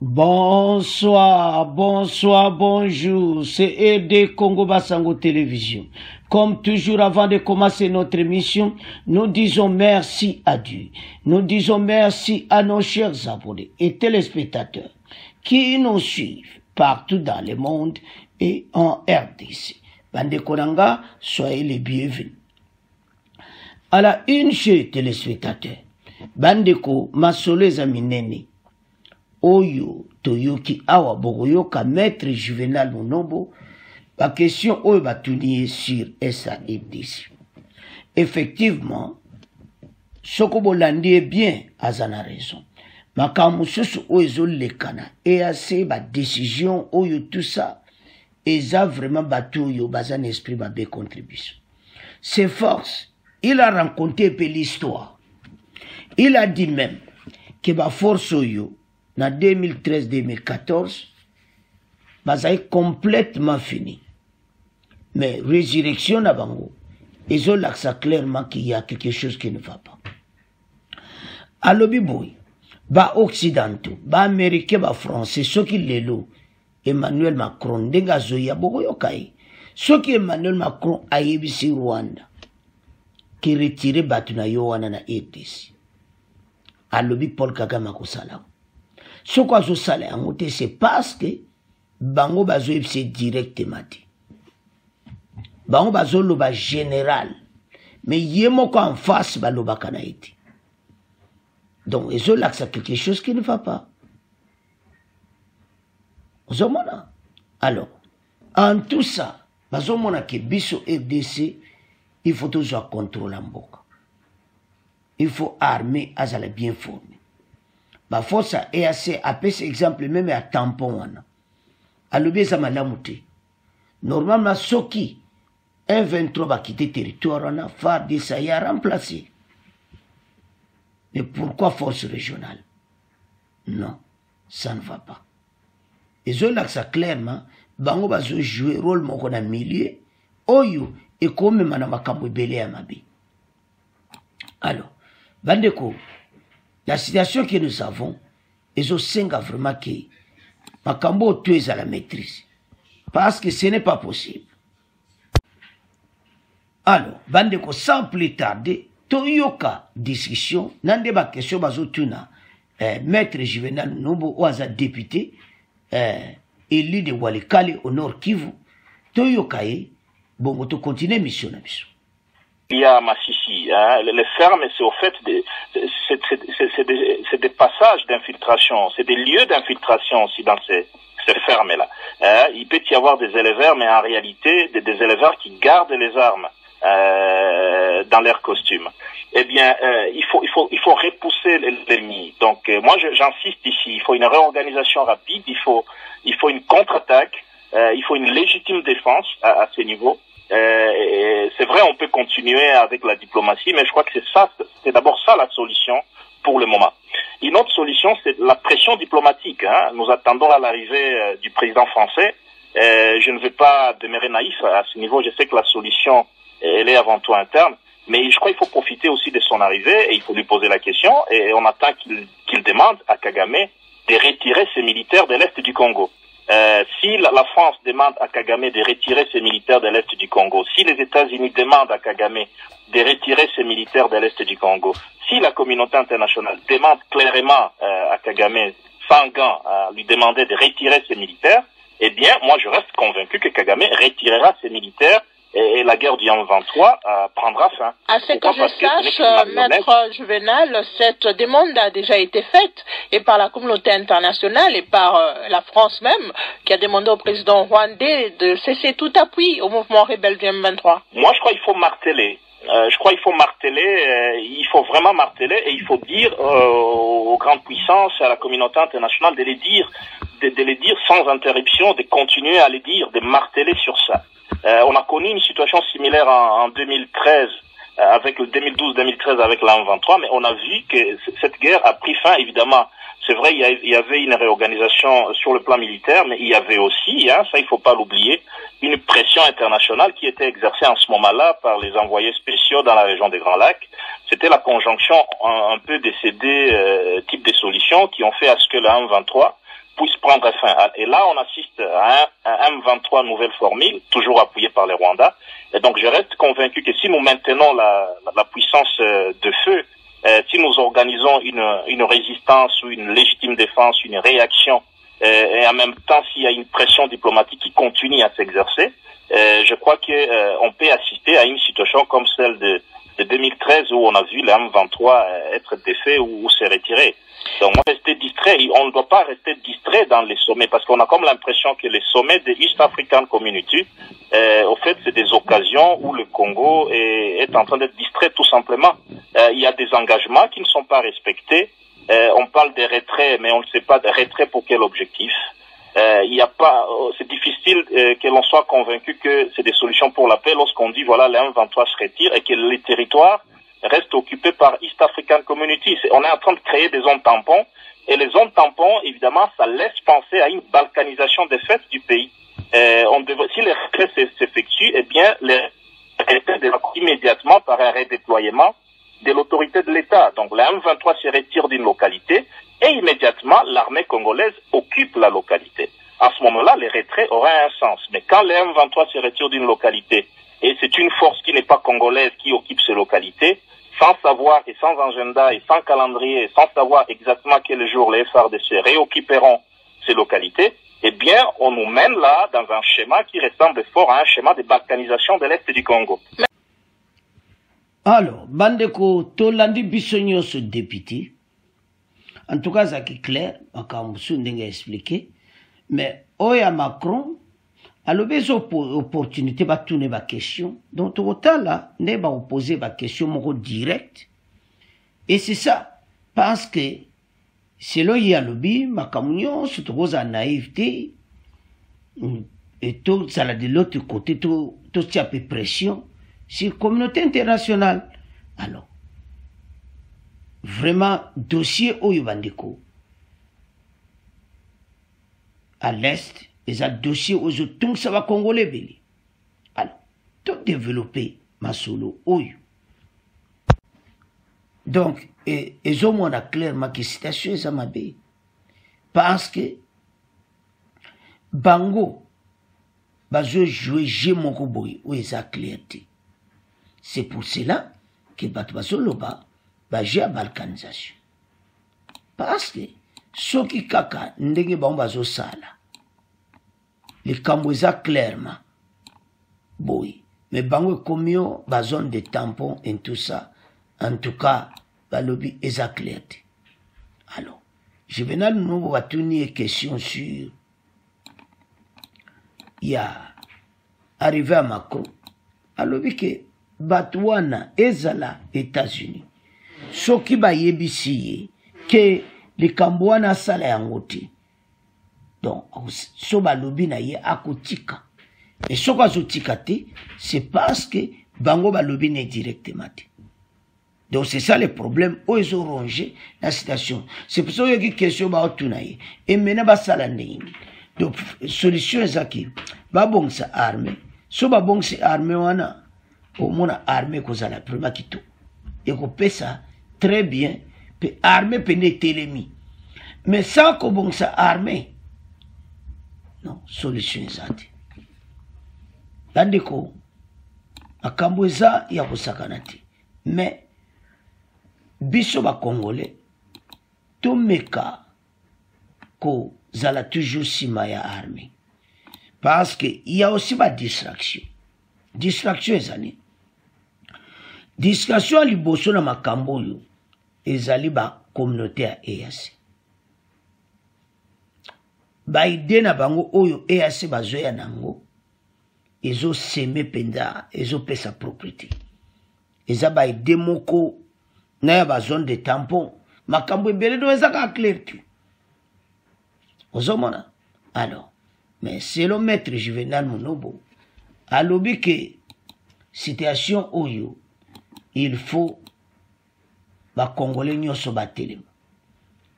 Bonsoir, bonsoir, bonjour, c'est ED Congo Basango Télévision. Comme toujours, avant de commencer notre émission, nous disons merci à Dieu. Nous disons merci à nos chers abonnés et téléspectateurs qui nous suivent partout dans le monde et en RDC. Bande Konanga, soyez les bienvenus. À la une, chez téléspectateurs, Bandeko Masolo Zaminene. Oyo toyoki awa bogoyoka maître Juvenal Monobo la question oyo batuniye sur SAEDC. Effectivement, soko bolandi bien azana raison. Makambo susu oyo ezolekana EAC ba décision oyo tout ça eza vraiment batu oyo bazana esprit ba be contribution. Ses forces, il a rencontré peu l'histoire. Il a dit même que ba force oyo en 2013-2014, ça est complètement fini. Mais résurrection à Bango, ils ont l'accès clairement qu'il y a quelque chose qui ne va pas. À l'Obiboui, bas occidentaux, bas américains, bas français, ceux qui l'élo, Emmanuel Macron, dengazoya bogoyokai, ceux qui Emmanuel Macron a yébisi Rwanda, qui retiré Batuna Yowana na EDC. À l'Obi Paul Kagame Akosala. Ce qu'on a salé en côté, c'est parce que Bango Bazo c'est directement dit. Bango Bazo le général. Mais yémo en face, Balo Bakanaïti. Donc, ils ont là quelque chose qui ne va pas. Alors, en tout ça, Bazo mona que Bisso RDC, il faut toujours contrôler en boca. Il faut armer à la bien formée. Ba force EAC appelle cet exemple même à tampon wana. Alobi za malamuté. Normalement soki M23 va quitter territoire wana phare de ça y a remplacé. Mais pourquoi force régionale? Non, ça ne va pas. Et ont là ça clairement bango bazo jouer rôle moko na milieu oyo et comme mana makambo belé ya mabi. Alors, bandeko la situation que nous avons, ils ont vraiment que Makambo tu à la maîtrise. Parce que ce n'est pas possible. Alors, Bandeko, sans plus tarder, Toyoka discussion, Nandeba question bazotuna, maître Juvenal Nobo, oaza député, élu de Walikale au Nord Kivu, Toyoka bon, on continue mission na mission. Il y a Massissi, hein, les fermes, c'est au fait c'est des passages d'infiltration, c'est des lieux d'infiltration aussi dans ces fermes-là. Il peut y avoir des éleveurs, mais en réalité, des éleveurs qui gardent les armes dans leur costume. Eh bien, il faut repousser l'ennemi. Donc, moi, j'insiste ici, il faut une réorganisation rapide, il faut une contre-attaque, il faut une légitime défense à ce niveau. C'est vrai, on peut continuer avec la diplomatie, mais je crois que c'est d'abord ça la solution pour le moment. Une autre solution, c'est la pression diplomatique. Hein. Nous attendons à l'arrivée du président français. Je ne vais pas demeurer naïf à ce niveau. Je sais que la solution, elle est avant tout interne, mais je crois qu'il faut profiter aussi de son arrivée et il faut lui poser la question. Et on attend qu'il demande à Kagame de retirer ses militaires de l'Est du Congo. Si la France demande à Kagame de retirer ses militaires de l'Est du Congo, si les États-Unis demandent à Kagame de retirer ses militaires de l'Est du Congo, si la communauté internationale demande clairement à Kagame, sans gants, à lui demander de retirer ses militaires, eh bien, moi je reste convaincu que Kagame retirera ses militaires et la guerre du M23 prendra fin. À ce que je sache, Maître Juvenal, cette demande a déjà été faite et par la communauté internationale et par la France même, qui a demandé au président rwandais de cesser tout appui au mouvement rebelle du M23. Moi, je crois qu'il faut marteler. Il faut vraiment marteler et il faut dire aux grandes puissances, à la communauté internationale de les dire sans interruption, de continuer à les dire, de marteler sur ça. On a connu une situation similaire en 2013, avec le 2012-2013 avec la M23, mais on a vu que cette guerre a pris fin, évidemment. C'est vrai, il y avait une réorganisation sur le plan militaire, mais il y avait aussi, hein, ça il faut pas l'oublier, une pression internationale qui était exercée en ce moment-là par les envoyés spéciaux dans la région des Grands Lacs. C'était la conjonction un peu de ces deux types de solutions qui ont fait à ce que la M23 puisse prendre fin. Et là, on assiste à un M23 nouvelle formule, toujours appuyé par les Rwandais. Et donc, je reste convaincu que si nous maintenons la puissance de feu, si nous organisons une résistance ou une légitime défense, une réaction, et en même temps, s'il y a une pression diplomatique qui continue à s'exercer, je crois qu'on peut assister à une situation comme celle de 2013 où on a vu le M23 être défait ou se retirer. Donc, on rester distrait. On ne doit pas rester distrait dans les sommets parce qu'on a comme l'impression que les sommets de East African Community, au fait, c'est des occasions où le Congo est en train d'être distrait tout simplement. Il y a des engagements qui ne sont pas respectés. On parle des retraits, mais on ne sait pas de retrait pour quel objectif. Il y a pas, c'est difficile que l'on soit convaincu que c'est des solutions pour la paix lorsqu'on dit voilà, le M23 se retire et que les territoires restent occupés par East African Community. On est en train de créer des zones tampons et les zones tampons, évidemment, ça laisse penser à une balkanisation des faits du pays. Si les retraits s'effectuent, eh bien, les retraits démarrent immédiatement par un redéploiement de l'autorité de l'État. Donc, le M23 se retire d'une localité et immédiatement, l'armée congolaise occupe la localité. À ce moment-là, les retraits auraient un sens. Mais quand le M23 se retire d'une localité et c'est une force qui n'est pas congolaise qui occupe ces localités, sans savoir et sans agenda et sans calendrier, et sans savoir exactement quel jour les FARDC réoccuperont ces localités, eh bien, on nous mène là dans un schéma qui ressemble fort à un schéma de balkanisation de l'Est du Congo. Alors, Bandeko, Tolandi Bissonio, ce député, en tout cas, ça qui est clair, Makamoussou n'a expliqué, mais Oya Macron, a l'obéis opportunité de tourner ma question, donc autant là, ne va opposer ma question mon direct, et c'est ça, parce que selon Yalobi, Makamouillon, c'est trop de naïveté, et tout ça de l'autre côté, tout ça peu pression sur la communauté internationale. Alors, vraiment, dossier Oyubandeko, à l'Est, et ça dossier aux autres, ça va congolais belé. Alors, tout développer ma solo Oyu. Donc, et on a clairement que citation ça m'a bé. Parce que, Bango, bazo jouer j'ai mon boy, ou ça clarté. C'est pour cela que Batbazo Loba, j'ai à balkanisation. Parce que, ceux qui kaka, ndenge bazo sala. Les Cambouza clairement. Boy. Mais bango komio, zone de tampons et tout ça. En tout cas, balobi eza clarté. Alors, je vais nous tenir une question sur. Il y a arrivé à Macron. Alors, que Batouana ezala États-Unis. Ce qui va yebisi que les Cambouana sala yangote. Donc, so balobi na ye akotika. Et ce qu'on a c'est parce que bango balobi n'est directement. Donc, c'est ça le problème. Où ils ont rongé la situation. C'est pour ça qu'il y a une question autonaye. Et maintenant, ba salande. Donc, solution est qui? Ba bon sa armée. So ba bon sa armée wana. Au moins, armée cause la première qui tout. Et qu'on peut ça très bien. Puis, armée peut n'être l'ennemi. Mais sans qu'on bon sa armée. Non, solution ezate. Landeko, akamboza ya kusakanati. Mais, biso ba Congolais, to meka ko zala toujours sima ya armée. Parce que il y a aussi ma distraction. Distraction ezali. Distraction liboso na makambo yo ezali ba communauté ya EAC. Baide na bango oyo EAC bazoya nango ezo seme penda ezo pesa propriété eza baide moko na ya zone de tampon makambo ebele do ezaka clair tu ozomona. Alors mais selon maître Juvenal Monobo alobi que situation oyo il faut ba Congolais nyonso batelema.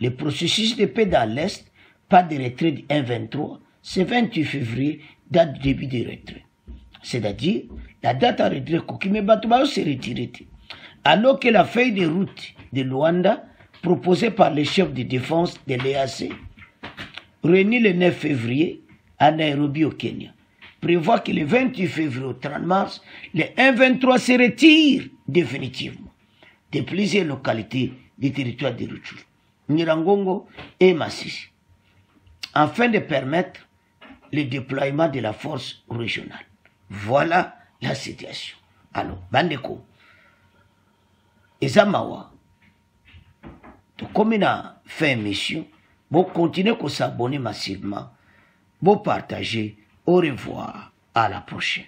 Le processus de paix dans l'Est, pas de retrait du 1-23, c'est 28 février, date de début de retrait. C'est-à-dire, la date à retrait, Kokime Batouba s'est retiré. Alors que la feuille de route de Luanda, proposée par le chef de défense de l'EAC, réunie le 9 février à Nairobi au Kenya, prévoit que le 28 février au 30 mars, le 1-23 se retire définitivement de plusieurs localités du territoire de Rutshuru, Nyiragongo et Masisi, afin de permettre le déploiement de la force régionale. Voilà la situation. Alors, Bandeko, Ezamawa, comme on a fait émission, vous continuez à s'abonner massivement, vous partagez. Au revoir, à la prochaine.